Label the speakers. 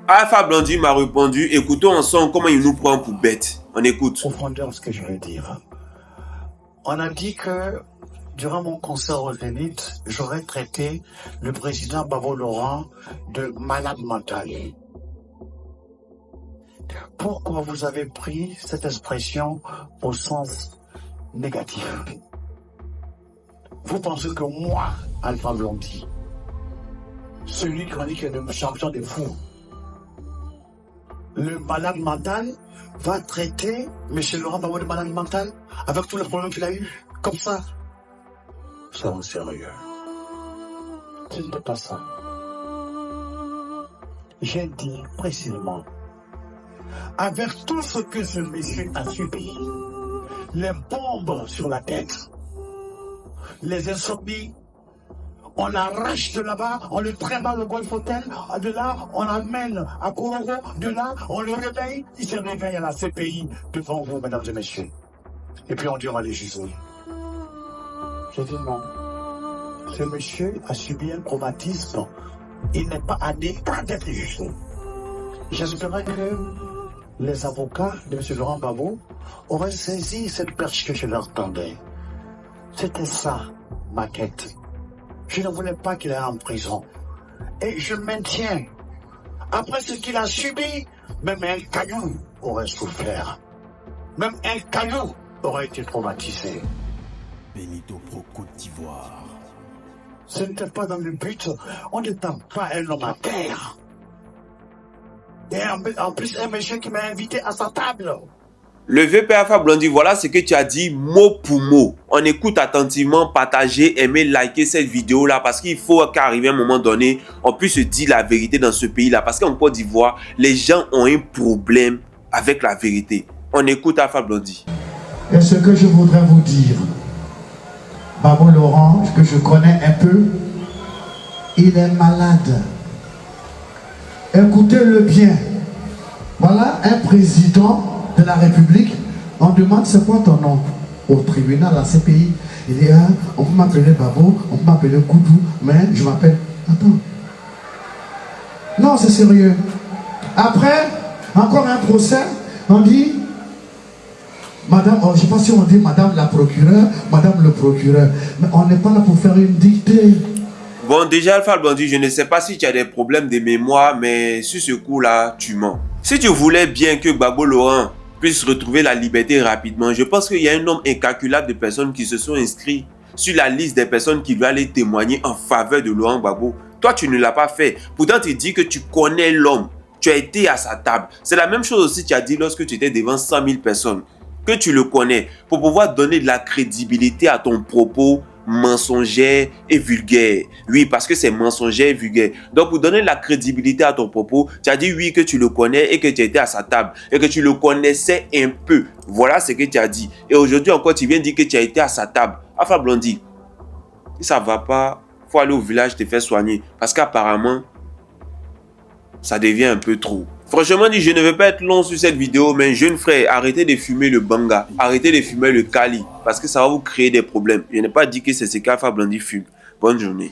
Speaker 1: Alpha Blondy m'a répondu, écoutons ensemble comment il nous prend pour bêtes. On écoute.
Speaker 2: Profondeur ce que je veux dire. On a dit que durant mon concert au Zénith, j'aurais traité le président Gbagbo Laurent de malade mental. Pourquoi vous avez pris cette expression au sens négatif? Vous pensez que moi, Alpha Blondy, celui qui dit que le champion des fous, le malade mental, va traiter M. Laurent Gbagbo de malade mental avec tous les problèmes qu'il a eu, comme ça? Soyons sérieux. Ce n'était pas ça. J'ai dit précisément, avec tout ce que ce monsieur a subi, les bombes sur la tête, les insomnies, on l'arrache de là-bas, on le trimballe au Golf Hotel, de là, on l'amène à Kourogo, de là, on le réveille, il se réveille à la CPI devant vous, mesdames et messieurs. Et puis on dit on va les juger. J'ai dit non. Ce monsieur a subi un traumatisme. Il n'est pas à l'état d'être jugé. J'espérais que les avocats de M. Laurent Gbagbo auraient saisi cette perche que je leur tendais. C'était ça, ma quête. Je ne voulais pas qu'il aille en prison. Et je maintiens. Après ce qu'il a subi, même un caillou aurait souffert. Même un caillou aurait été traumatisé.
Speaker 3: Benito Pro Côte d'Ivoire.
Speaker 2: Ce n'était pas dans le but. On n'étend pas un homme à terre. Et en plus, un monsieur qui m'a invité à sa table.
Speaker 1: Le VP Alpha Blondy, voilà ce que tu as dit mot pour mot. On écoute attentivement, partagez, aimez, likez cette vidéo-là parce qu'il faut qu'arrive un moment donné, on puisse se dire la vérité dans ce pays-là. Parce qu'en Côte d'Ivoire, les gens ont un problème avec la vérité. On écoute Alpha Blondy.
Speaker 4: Et ce que je voudrais vous dire, Gbagbo Laurent, que je connais un peu, il est malade. Écoutez-le bien. Voilà un président de la République. On demande c'est quoi ton nom au tribunal, à la CPI. Il dit on peut m'appeler Gbagbo, on peut m'appeler Koudou, mais je m'appelle. Attends. Non, c'est sérieux. Après, encore un procès, on dit Madame, je ne sais pas si on dit Madame la procureure, Madame le procureur, mais on n'est pas là pour faire une dictée.
Speaker 1: Bon, déjà, Alpha Blondy, je ne sais pas si tu as des problèmes de mémoire, mais sur ce coup-là, tu mens. Si tu voulais bien que Gbagbo Laurent puisse retrouver la liberté rapidement, je pense qu'il y a un nombre incalculable de personnes qui se sont inscrites sur la liste des personnes qui doivent aller témoigner en faveur de Laurent Gbagbo. Toi, tu ne l'as pas fait. Pourtant, tu dis que tu connais l'homme. Tu as été à sa table. C'est la même chose aussi que tu as dit lorsque tu étais devant 100 000 personnes. Que tu le connais pour pouvoir donner de la crédibilité à ton propos mensonger et vulgaire. Oui, parce que c'est mensonger et vulgaire. Donc, pour donner de la crédibilité à ton propos, tu as dit oui que tu le connais et que tu étais à sa table et que tu le connaissais un peu. Voilà ce que tu as dit. Et aujourd'hui encore, tu viens dire que tu as été à sa table. Alpha Blondy, si ça ne va pas, il faut aller au village te faire soigner. Parce qu'apparemment, ça devient un peu trop. Franchement, je ne vais pas être long sur cette vidéo, mais jeune frère, arrêtez de fumer le banga, arrêtez de fumer le Kali, parce que ça va vous créer des problèmes. Je n'ai pas dit que c'est ce qu'Alpha Blondy fume. Bonne journée.